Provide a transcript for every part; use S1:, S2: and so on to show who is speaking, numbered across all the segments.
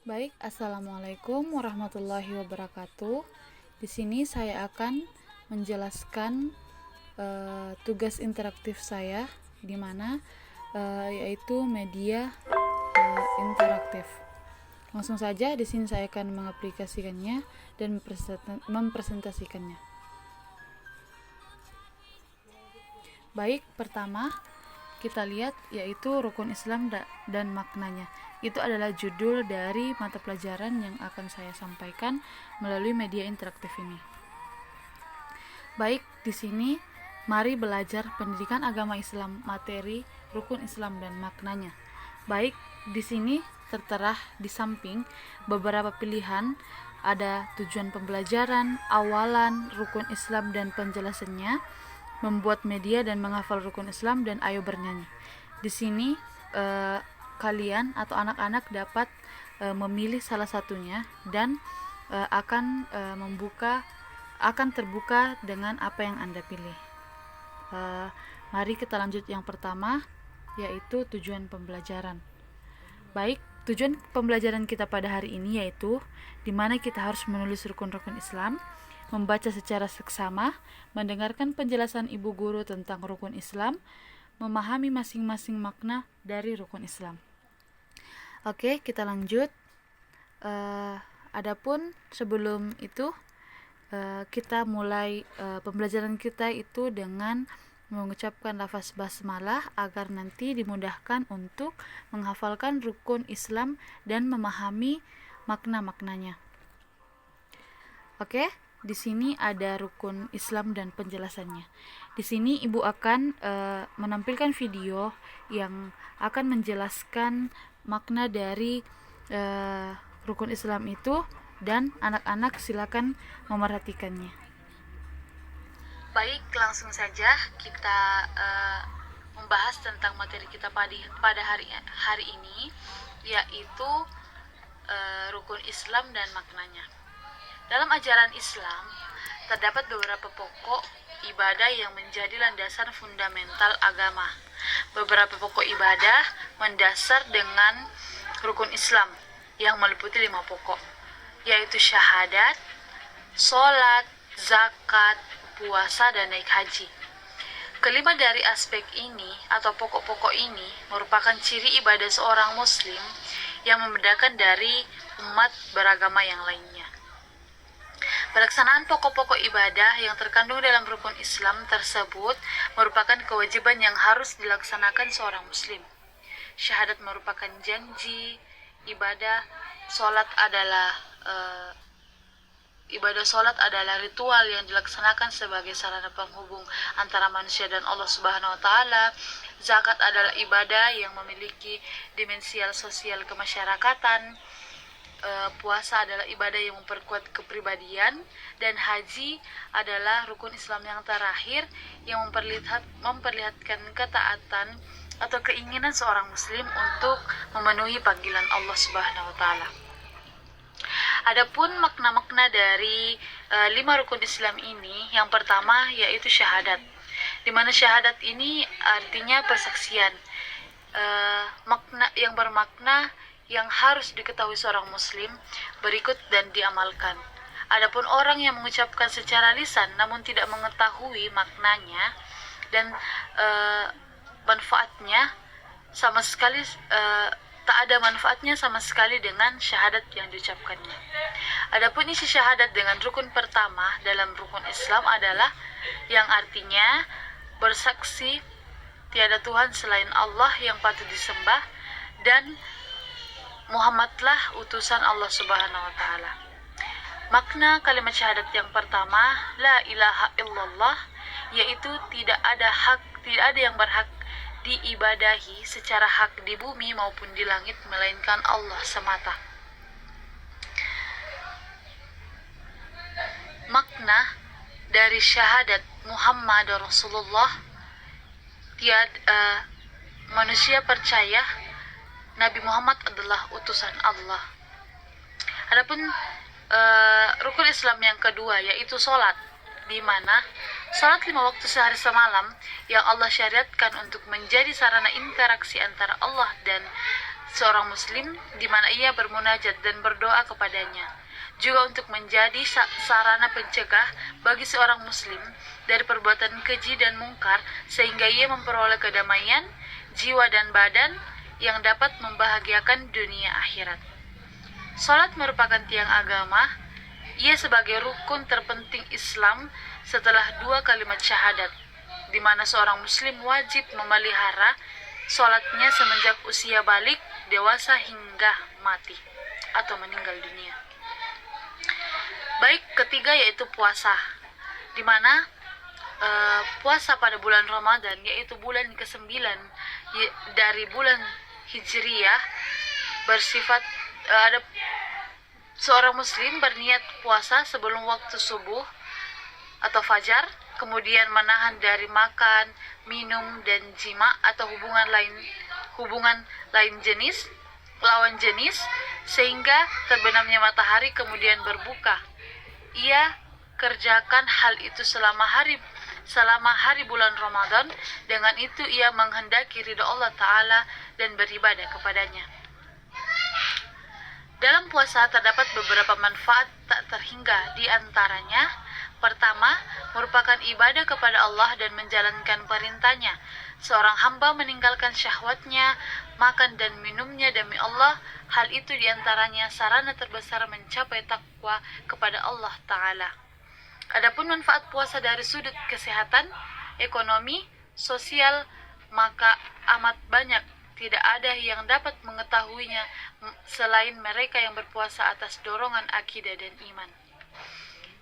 S1: Baik, assalamualaikum warahmatullahi wabarakatuh. Di sini saya akan menjelaskan tugas interaktif saya, di mana yaitu media interaktif. Langsung saja, di sini saya akan mengaplikasikannya dan mempresentasikannya. Baik, pertama kita lihat yaitu rukun Islam dan maknanya. Itu adalah judul dari mata pelajaran yang akan saya sampaikan melalui media interaktif ini. Baik, di sini mari belajar pendidikan agama Islam, materi rukun Islam dan maknanya. Baik, di sini tertera di samping beberapa pilihan, ada tujuan pembelajaran, awalan, rukun Islam dan penjelasannya, membuat media dan menghafal rukun Islam, dan ayo bernyanyi. Di sini kalian atau anak-anak dapat memilih salah satunya dan akan terbuka dengan apa yang Anda pilih. Mari kita lanjut yang pertama, yaitu tujuan pembelajaran. Baik, tujuan pembelajaran kita pada hari ini yaitu di mana kita harus menulis rukun-rukun Islam, membaca secara seksama, mendengarkan penjelasan ibu guru tentang rukun Islam, memahami masing-masing makna dari rukun Islam. Oke, kita lanjut. Adapun sebelum itu kita mulai pembelajaran kita itu dengan mengucapkan lafaz basmalah agar nanti dimudahkan untuk menghafalkan rukun Islam dan memahami makna-maknanya. Oke, di sini ada rukun Islam dan penjelasannya. Di sini Ibu akan menampilkan video yang akan menjelaskan makna dari rukun Islam itu, dan anak-anak silakan memerhatikannya. Baik, langsung saja kita membahas tentang materi kita pada hari ini, yaitu rukun Islam dan maknanya. Dalam ajaran Islam, terdapat beberapa pokok ibadah yang menjadi landasan fundamental agama. Beberapa pokok ibadah mendasar dengan rukun Islam yang meliputi 5 pokok, yaitu syahadat, sholat, zakat, puasa, dan naik haji. Kelima dari aspek ini atau pokok-pokok ini merupakan ciri ibadah seorang muslim yang membedakan dari umat beragama yang lainnya. Pelaksanaan pokok-pokok ibadah yang terkandung dalam rukun Islam tersebut merupakan kewajiban yang harus dilaksanakan seorang muslim. Syahadat merupakan janji ibadah. Ibadah sholat adalah ritual yang dilaksanakan sebagai sarana penghubung antara manusia dan Allah Subhanahu wa Ta'ala. Zakat adalah ibadah yang memiliki dimensi sosial kemasyarakatan. Puasa adalah ibadah yang memperkuat kepribadian, dan haji adalah rukun Islam yang terakhir yang memperlihatkan ketaatan atau keinginan seorang muslim untuk memenuhi panggilan Allah Subhanahu wa Ta'ala. Adapun makna-makna dari 5 rukun Islam ini, yang pertama yaitu syahadat, di mana syahadat ini artinya persaksian, makna yang bermakna yang harus diketahui seorang muslim berikut dan diamalkan. Adapun orang yang mengucapkan secara lisan namun tidak mengetahui maknanya dan manfaatnya sama sekali, tak ada manfaatnya sama sekali dengan syahadat yang diucapkannya. Adapun isi syahadat dengan rukun pertama dalam rukun Islam adalah yang artinya bersaksi tiada Tuhan selain Allah yang patut disembah dan Muhammadlah utusan Allah Subhanahu wa Ta'ala. Makna kalimat syahadat yang pertama, la ilaha illallah, yaitu tidak ada yang berhak diibadahi secara hak di bumi maupun di langit melainkan Allah semata. Makna dari syahadat Muhammad Rasulullah, manusia percaya Nabi Muhammad adalah utusan Allah. Adapun rukun Islam yang kedua yaitu sholat, di mana sholat 5 waktu sehari semalam yang Allah syariatkan untuk menjadi sarana interaksi antara Allah dan seorang muslim di mana ia bermunajat dan berdoa kepadanya. Juga untuk menjadi sarana pencegah bagi seorang muslim dari perbuatan keji dan mungkar sehingga ia memperoleh kedamaian jiwa dan badan yang dapat membahagiakan dunia akhirat. Salat merupakan tiang agama. Ia sebagai rukun terpenting Islam setelah 2 kalimat syahadat, di mana seorang muslim wajib memelihara salatnya semenjak usia balik, dewasa hingga mati atau meninggal dunia. Baik, ketiga yaitu puasa, di mana puasa pada bulan Ramadan, yaitu bulan ke-9 dari bulan Hijriyah, bersifat ada seorang muslim berniat puasa sebelum waktu subuh atau fajar, kemudian menahan dari makan, minum, dan jima atau hubungan lawan jenis sehingga terbenamnya matahari, kemudian berbuka. Ia kerjakan hal itu selama hari bulan Ramadan. Dengan itu ia menghendaki ridha Allah Ta'ala dan beribadah kepadanya. Dalam puasa terdapat beberapa manfaat tak terhingga, di antaranya: pertama, merupakan ibadah kepada Allah dan menjalankan perintahnya. Seorang hamba meninggalkan syahwatnya, makan dan minumnya demi Allah. Hal itu diantaranya sarana terbesar mencapai takwa kepada Allah Ta'ala. Adapun manfaat puasa dari sudut kesehatan, ekonomi, sosial, maka amat banyak. Tidak ada yang dapat mengetahuinya selain mereka yang berpuasa atas dorongan akidah dan iman.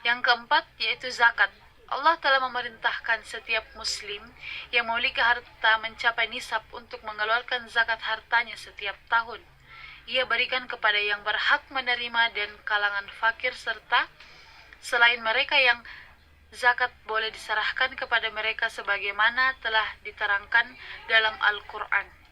S1: Yang keempat yaitu zakat. Allah telah memerintahkan setiap muslim yang memiliki harta mencapai nisab untuk mengeluarkan zakat hartanya setiap tahun. Ia berikan kepada yang berhak menerima dan kalangan fakir, serta selain mereka yang zakat boleh diserahkan kepada mereka sebagaimana telah diterangkan dalam Al-Quran.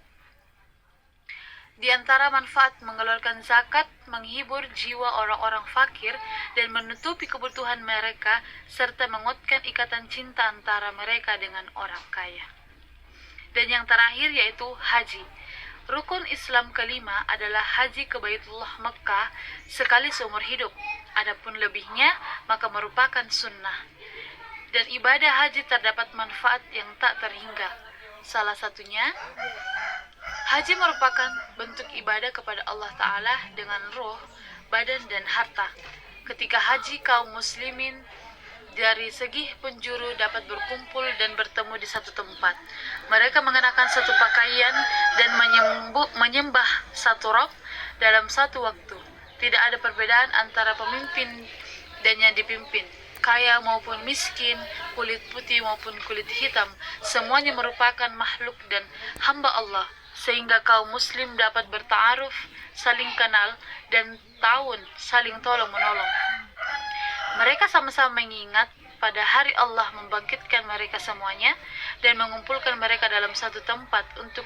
S1: Di antara manfaat mengeluarkan zakat, menghibur jiwa orang-orang fakir dan menutupi kebutuhan mereka, serta menguatkan ikatan cinta antara mereka dengan orang kaya. Dan yang terakhir yaitu haji. Rukun Islam kelima adalah haji ke Baitullah Mekah sekali seumur hidup. Adapun lebihnya maka merupakan sunnah. Dan ibadah haji terdapat manfaat yang tak terhingga. Salah satunya, haji merupakan bentuk ibadah kepada Allah Ta'ala dengan roh, badan, dan harta. Ketika haji, kaum muslimin dari segi penjuru dapat berkumpul dan bertemu di satu tempat. Mereka mengenakan satu pakaian dan menyembah satu rob dalam satu waktu. Tidak ada perbedaan antara pemimpin dan yang dipimpin, kaya maupun miskin, kulit putih maupun kulit hitam. Semuanya merupakan makhluk dan hamba Allah, sehingga kaum muslim dapat bertaaruf, saling kenal, dan saling tolong-menolong. Mereka sama-sama mengingat pada hari Allah membangkitkan mereka semuanya dan mengumpulkan mereka dalam satu tempat untuk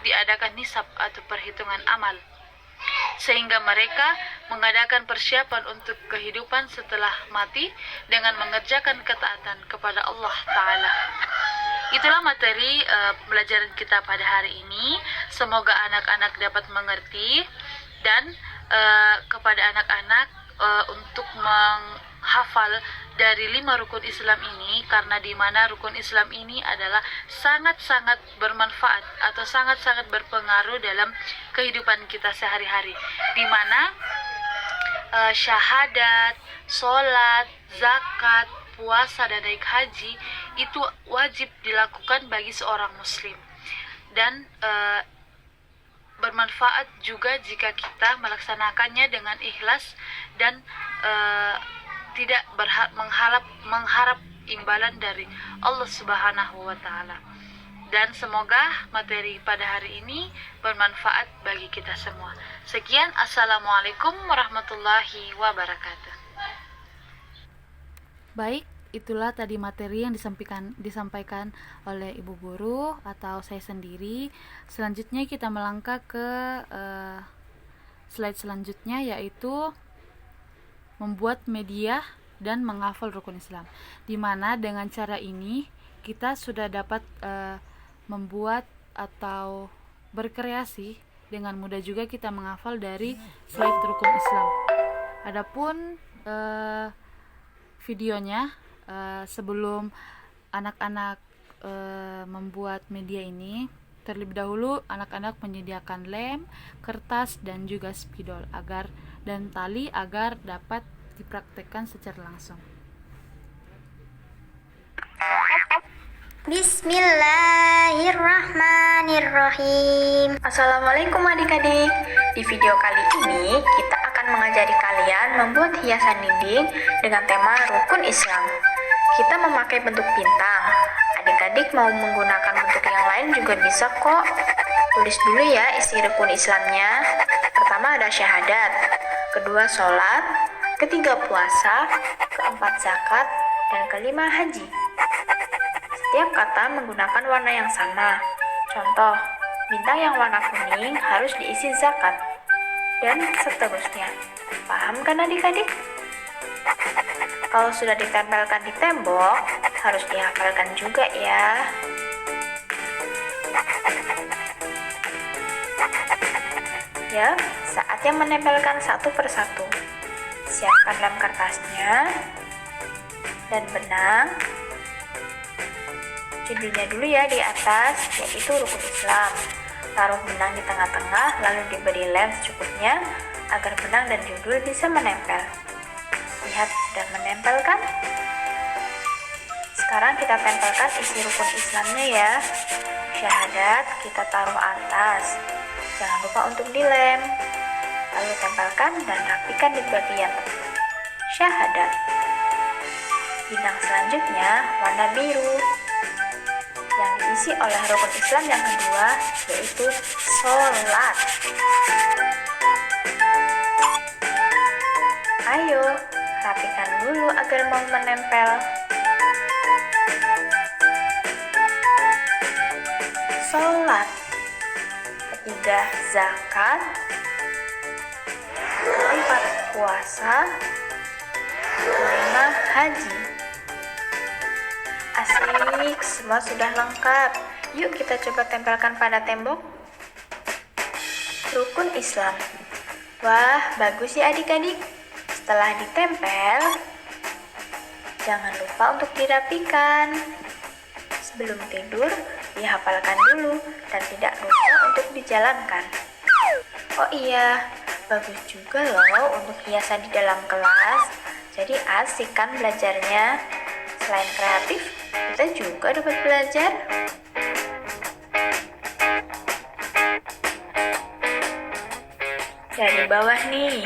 S1: diadakan nisab atau perhitungan amal, sehingga mereka mengadakan persiapan untuk kehidupan setelah mati dengan mengerjakan ketaatan kepada Allah Ta'ala. Itulah materi pembelajaran kita pada hari ini. Semoga anak-anak dapat mengerti, dan kepada anak-anak untuk menghafal dari 5 rukun Islam ini, karena di mana rukun Islam ini adalah sangat-sangat bermanfaat atau sangat-sangat berpengaruh dalam kehidupan kita sehari-hari, di mana syahadat, sholat, zakat, puasa, dan naik haji itu wajib dilakukan bagi seorang muslim, dan bermanfaat juga jika kita melaksanakannya dengan ikhlas dan tidak mengharap imbalan dari Allah Subhanahu wa Ta'ala. Dan semoga materi pada hari ini bermanfaat bagi kita semua. Sekian, assalamualaikum warahmatullahi wabarakatuh. Baik, itulah tadi materi yang disampaikan oleh Ibu Guru atau saya sendiri. Selanjutnya kita melangkah ke slide selanjutnya, yaitu membuat media dan menghafal rukun Islam. Di mana dengan cara ini kita sudah dapat membuat atau berkreasi dengan mudah juga kita menghafal dari slide rukun Islam. Adapun videonya, sebelum anak-anak membuat media ini, terlebih dahulu anak-anak menyediakan lem, kertas, dan juga spidol dan tali agar dapat dipraktekkan secara langsung.
S2: Bismillahirrahmanirrahim. Assalamualaikum adik-adik. Di video kali ini kita akan mengajari kalian membuat hiasan dinding dengan tema rukun Islam. Kita memakai bentuk bintang. Adik-adik mau menggunakan bentuk yang lain juga bisa kok. Tulis dulu ya isi rukun Islamnya. Pertama ada syahadat, kedua sholat, ketiga puasa, keempat zakat, dan kelima haji. Setiap kata menggunakan warna yang sama. Contoh, bintang yang warna kuning harus diisi zakat, dan seterusnya. Paham kan adik-adik? Kalau sudah ditempelkan di tembok, harus dihafalkan juga ya. Ya, saatnya menempelkan satu persatu. Siapkan lem kertasnya dan benang. Judulnya dulu ya di atas, yaitu rukun Islam. Taruh benang di tengah-tengah, lalu diberi lem secukupnya agar benang dan judul bisa menempel. Lihat, sudah menempel kan? Sekarang kita tempelkan isi rukun Islamnya ya. Syahadat kita taruh atas, jangan lupa untuk dilem. Lalu tempelkan dan rapikan di bagian syahadat. Bintang selanjutnya warna biru, yang diisi oleh rukun Islam yang kedua, yaitu sholat. Ayo, rapikan dulu agar mau menempel. Sholat. Ketiga, zakat. Keempat, puasa. Kelima, haji. Asik, semua sudah lengkap. Yuk kita coba tempelkan pada tembok. Rukun Islam. Wah, bagus ya adik-adik. Setelah ditempel, jangan lupa untuk dirapikan. Sebelum tidur, dihafalkan dulu dan tidak lupa untuk dijalankan. Oh iya, bagus juga loh untuk hiasan di dalam kelas. Jadi asik kan belajarnya. Selain kreatif, kita juga dapat belajar. Dari bawah nih.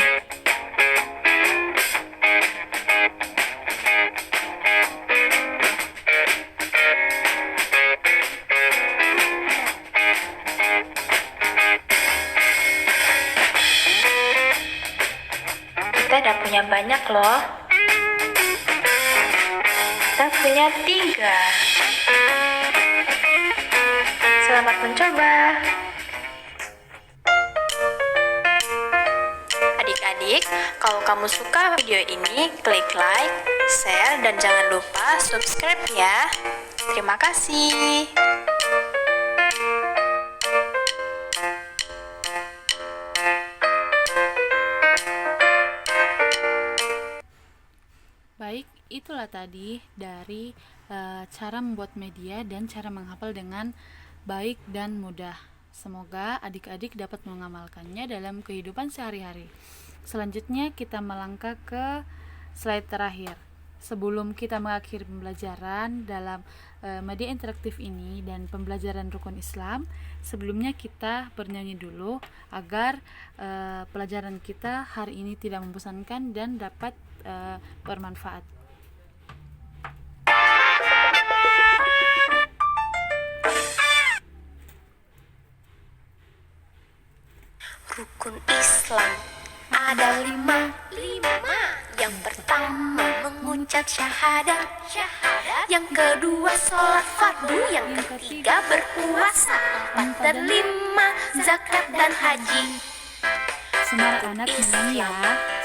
S2: Kita udah punya banyak loh. Kita punya 3. Selamat mencoba. Adik-adik, kalau kamu suka video ini, klik like, share, dan jangan lupa subscribe ya. Terima kasih.
S1: Baik, itulah tadi dari cara membuat media dan cara menghafal dengan baik dan mudah. Semoga adik-adik dapat mengamalkannya dalam kehidupan sehari-hari. Selanjutnya kita melangkah ke slide terakhir. Sebelum kita mengakhiri pembelajaran dalam media interaktif ini dan pembelajaran rukun Islam, sebelumnya kita bernyanyi dulu agar pelajaran kita hari ini tidak membosankan dan dapat bermanfaat.
S2: Rukun Islam ada 5. Yang pertama mengucap syahadat. Yang kedua sholat fardu. Yang ketiga berpuasa. 4 dan 5 zakat dan haji.
S1: Semangat anak menyanyi ya,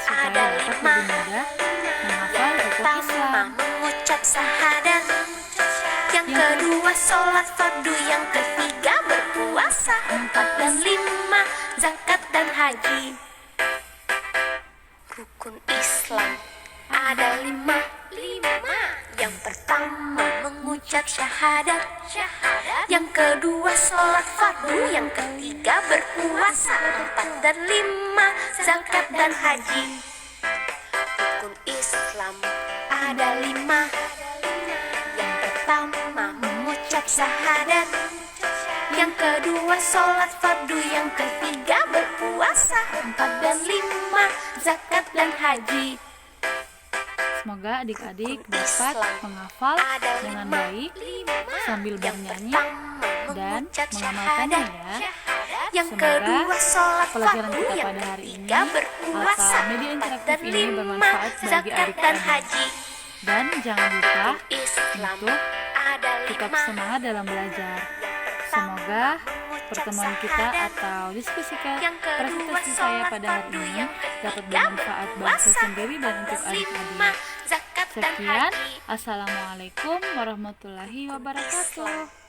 S1: supaya dapat lebih mudah menghafal rukun Islam.
S2: Pertama mengucap syahadat. Yang kedua sholat fardu. Yang ketiga berpuasa.
S3: berpuasa, 4 dan 5, zakat dan haji. Rukun Islam ada 5. Yang pertama mengucap syahadat, yang kedua sholat fardu, yang ketiga berpuasa, 4 dan 5, zakat dan haji. Rukun Islam ada 5. Yang pertama mengucap syahadat, yang kedua sholat fardu, yang ketiga berpuasa, 4 dan 5, zakat dan haji.
S1: Semoga adik-adik dapat menghafal dengan baik sambil bernyanyi dan mengamalkannya ya. Semoga pelajaran kita pada hari ini atau media interaktif ini bermanfaat bagi adik-adik. Dan jangan lupa untuk tetap semangat dalam belajar. Semoga pertemuan kita atau diskusi presentasi saya pada hari ini dapat bermanfaat bagi saya sendiri dan untuk adik-adik. Sekian, Assalamualaikum warahmatullahi wabarakatuh.